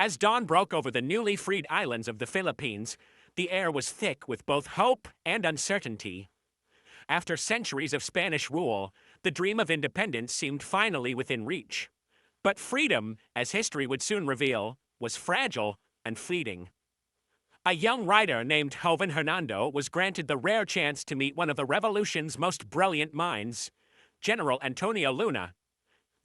As dawn broke over the newly freed islands of the Philippines, the air was thick with both hope and uncertainty. After centuries of Spanish rule, the dream of independence seemed finally within reach. But freedom, as history would soon reveal, was fragile and fleeting. A young writer named Joven Hernando was granted the rare chance to meet one of the revolution's most brilliant minds, General Antonio Luna.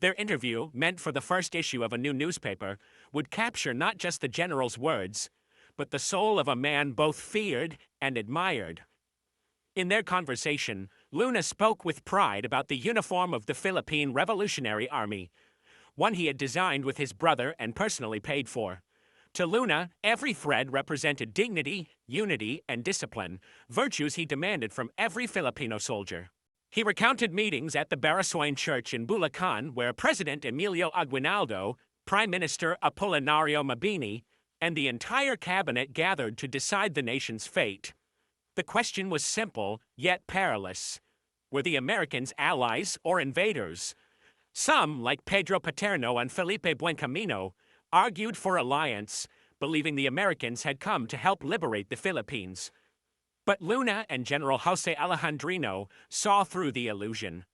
Their interview, meant for the first issue of a new newspaper, would capture not just the general's words, but the soul of a man both feared and admired. In their conversation, Luna spoke with pride about the uniform of the Philippine Revolutionary Army, one he had designed with his brother and personally paid for. To Luna, every thread represented dignity, unity, and discipline, virtues he demanded from every Filipino soldier. He recounted meetings at the Baraswain Church in Bulacan where President Emilio Aguinaldo, Prime Minister Apolinario Mabini, and the entire cabinet gathered to decide the nation's fate. The question was simple, yet perilous. Were the Americans allies or invaders? Some, like Pedro Paterno and Felipe Buencamino, argued for alliance, believing the Americans had come to help liberate the Philippines. But Luna and General Jose Alejandrino saw through the illusion.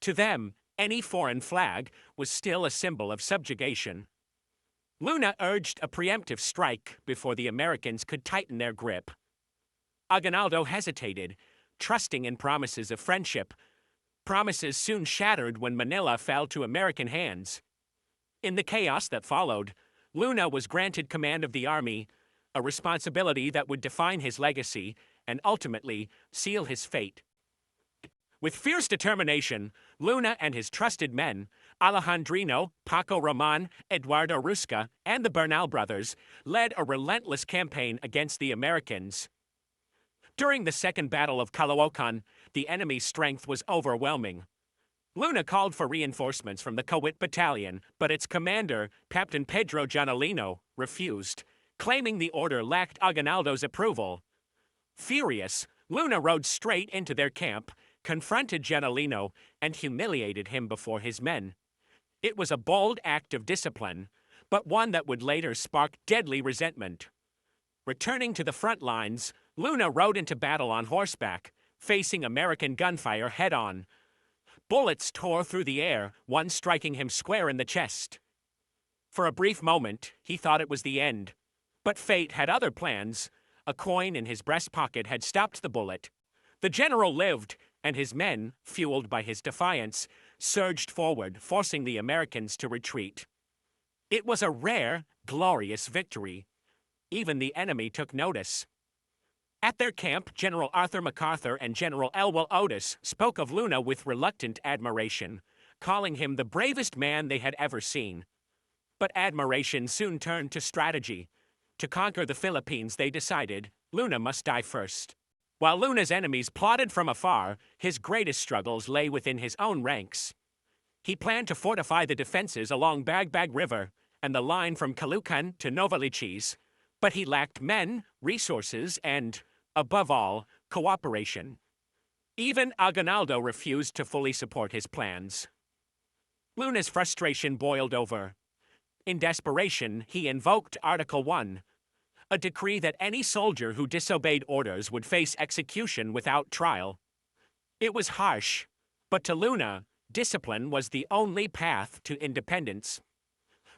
To them, any foreign flag was still a symbol of subjugation. Luna urged a preemptive strike before the Americans could tighten their grip. Aguinaldo hesitated, trusting in promises of friendship. Promises soon shattered when Manila fell to American hands. In the chaos that followed, Luna was granted command of the army, a responsibility that would define his legacy and ultimately seal his fate. With fierce determination, Luna and his trusted men, Alejandrino, Paco Roman, Eduardo Rusca, and the Bernal brothers, led a relentless campaign against the Americans. During the Second Battle of Caloocan, the enemy's strength was overwhelming. Luna called for reinforcements from the Kawit Battalion, but its commander, Captain Pedro Janalino, refused, claiming the order lacked Aguinaldo's approval. Furious, Luna rode straight into their camp, confronted Janalino, and humiliated him before his men. It was a bold act of discipline, but one that would later spark deadly resentment. Returning to the front lines, Luna rode into battle on horseback, facing American gunfire head-on. Bullets tore through the air, one striking him square in the chest. For a brief moment, he thought it was the end. But fate had other plans. A coin in his breast pocket had stopped the bullet. The general lived, and his men, fueled by his defiance, surged forward, forcing the Americans to retreat. It was a rare, glorious victory. Even the enemy took notice. At their camp, General Arthur MacArthur and General Elwell Otis spoke of Luna with reluctant admiration, calling him the bravest man they had ever seen. But admiration soon turned to strategy. To conquer the Philippines, they decided, Luna must die first. While Luna's enemies plotted from afar, his greatest struggles lay within his own ranks. He planned to fortify the defenses along Bagbag River and the line from Caloocan to Novaliches, but he lacked men, resources, and, above all, cooperation. Even Aguinaldo refused to fully support his plans. Luna's frustration boiled over. In desperation, he invoked Article 1, a decree that any soldier who disobeyed orders would face execution without trial. It was harsh, but to Luna, discipline was the only path to independence.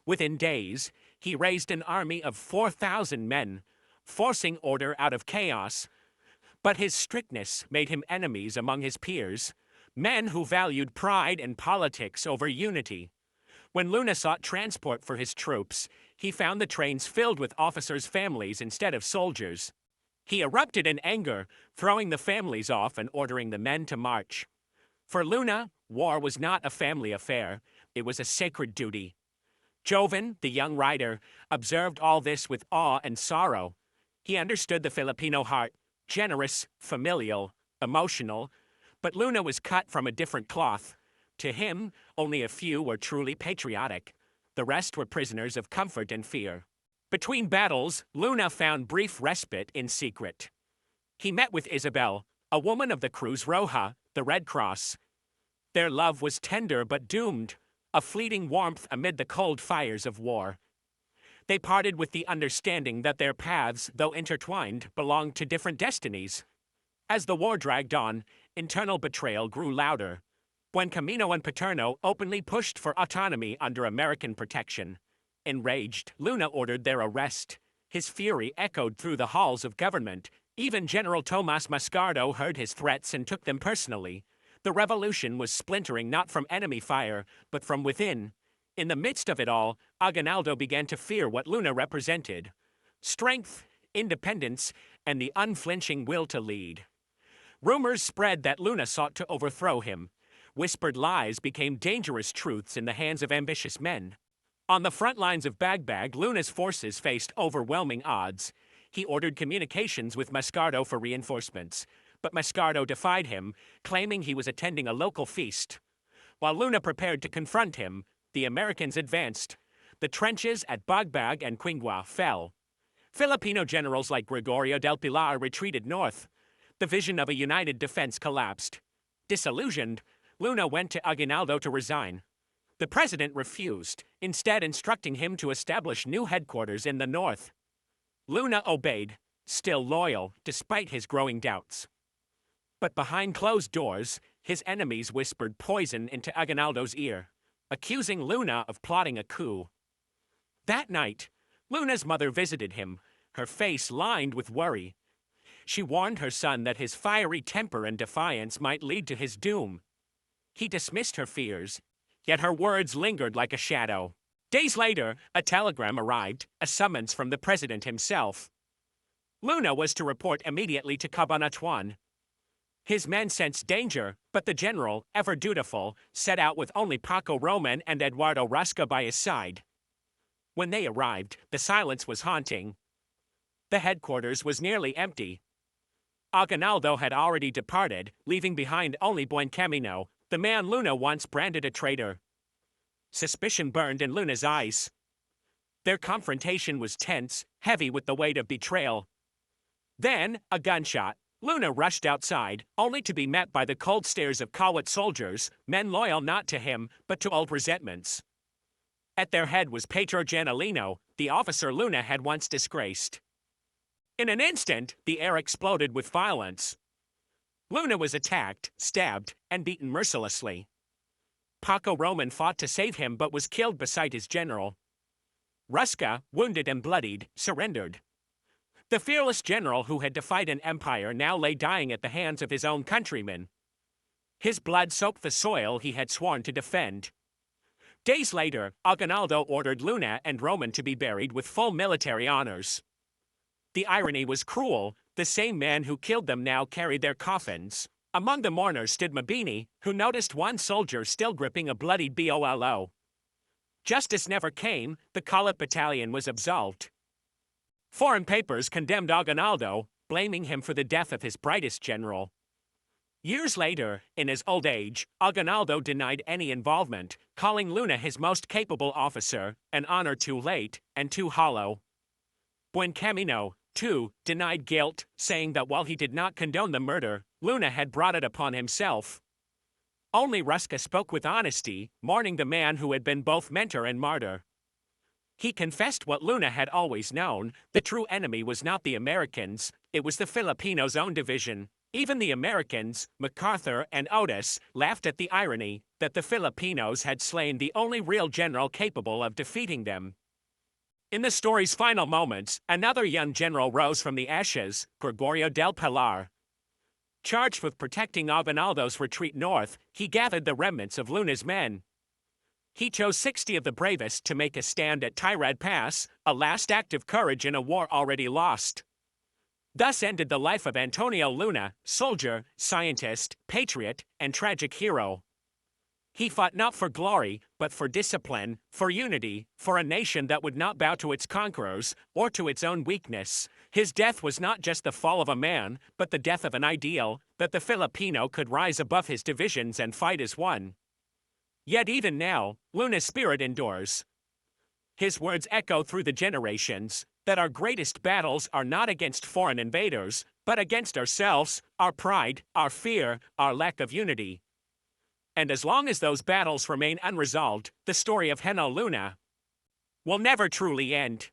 Within days, he raised an army of 4,000 men, forcing order out of chaos. But his strictness made him enemies among his peers, men who valued pride and politics over unity. When Luna sought transport for his troops, he found the trains filled with officers' families instead of soldiers. He erupted in anger, throwing the families off and ordering the men to march. For Luna, war was not a family affair, it was a sacred duty. Joven, the young writer, observed all this with awe and sorrow. He understood the Filipino heart, generous, familial, emotional, but Luna was cut from a different cloth. To him, only a few were truly patriotic. The rest were prisoners of comfort and fear. Between battles, Luna found brief respite in secret. He met with Isabel, a woman of the Cruz Roja, the Red Cross. Their love was tender but doomed, a fleeting warmth amid the cold fires of war. They parted with the understanding that their paths, though intertwined, belonged to different destinies. As the war dragged on, internal betrayal grew louder. Buencamino and Paterno openly pushed for autonomy under American protection. Enraged, Luna ordered their arrest. His fury echoed through the halls of government. Even General Tomas Mascardo heard his threats and took them personally. The revolution was splintering not from enemy fire, but from within. In the midst of it all, Aguinaldo began to fear what Luna represented: strength, independence, and the unflinching will to lead. Rumors spread that Luna sought to overthrow him. Whispered lies became dangerous truths in the hands of ambitious men. On the front lines of Bagbag, Luna's forces faced overwhelming odds. He ordered communications with Mascardo for reinforcements, but Mascardo defied him, claiming he was attending a local feast. While Luna prepared to confront him, the Americans advanced. The trenches at Bagbag and Quingua fell. Filipino generals like Gregorio del Pilar retreated north. The vision of a united defense collapsed. Disillusioned, Luna went to Aguinaldo to resign. The president refused, instead instructing him to establish new headquarters in the north. Luna obeyed, still loyal despite his growing doubts. But behind closed doors, his enemies whispered poison into Aguinaldo's ear, accusing Luna of plotting a coup. That night, Luna's mother visited him, her face lined with worry. She warned her son that his fiery temper and defiance might lead to his doom. He dismissed her fears, yet her words lingered like a shadow. Days later, a telegram arrived, a summons from the president himself. Luna was to report immediately to Cabanatuan. His men sensed danger, but the general, ever dutiful, set out with only Paco Roman and Eduardo Rusca by his side. When they arrived, the silence was haunting. The headquarters was nearly empty. Aguinaldo had already departed, leaving behind only Buencamino, the man Luna once branded a traitor. Suspicion burned in Luna's eyes. Their confrontation was tense, heavy with the weight of betrayal. Then, a gunshot. Luna rushed outside, only to be met by the cold stares of Kawit soldiers, men loyal not to him, but to old resentments. At their head was Pedro Janalino, the officer Luna had once disgraced. In an instant, the air exploded with violence. Luna was attacked, stabbed, and beaten mercilessly. Paco Roman fought to save him but was killed beside his general. Rusca, wounded and bloodied, surrendered. The fearless general who had defied an empire now lay dying at the hands of his own countrymen. His blood soaked the soil he had sworn to defend. Days later, Aguinaldo ordered Luna and Roman to be buried with full military honors. The irony was cruel. The same man who killed them now carried their coffins. Among the mourners stood Mabini, who noticed one soldier still gripping a bloodied BOLO. Justice never came. The Kalit battalion was absolved. Foreign papers condemned Aguinaldo, blaming him for the death of his brightest general. Years later, in his old age, Aguinaldo denied any involvement, calling Luna his most capable officer, an honor too late and too hollow. Buencamino, too, denied guilt, saying that while he did not condone the murder, Luna had brought it upon himself. Only Rusca spoke with honesty, mourning the man who had been both mentor and martyr. He confessed what Luna had always known: the true enemy was not the Americans, it was the Filipinos' own division. Even the Americans, MacArthur and Otis, laughed at the irony that the Filipinos had slain the only real general capable of defeating them. In the story's final moments, another young general rose from the ashes, Gregorio del Pilar. Charged with protecting Aguinaldo's retreat north, he gathered the remnants of Luna's men. He chose 60 of the bravest to make a stand at Tirad Pass, a last act of courage in a war already lost. Thus ended the life of Antonio Luna, soldier, scientist, patriot, and tragic hero. He fought not for glory, but for discipline, for unity, for a nation that would not bow to its conquerors, or to its own weakness. His death was not just the fall of a man, but the death of an ideal, that the Filipino could rise above his divisions and fight as one. Yet even now, Luna's spirit endures. His words echo through the generations, that our greatest battles are not against foreign invaders, but against ourselves, our pride, our fear, our lack of unity. And as long as those battles remain unresolved, the story of Heneral Luna will never truly end.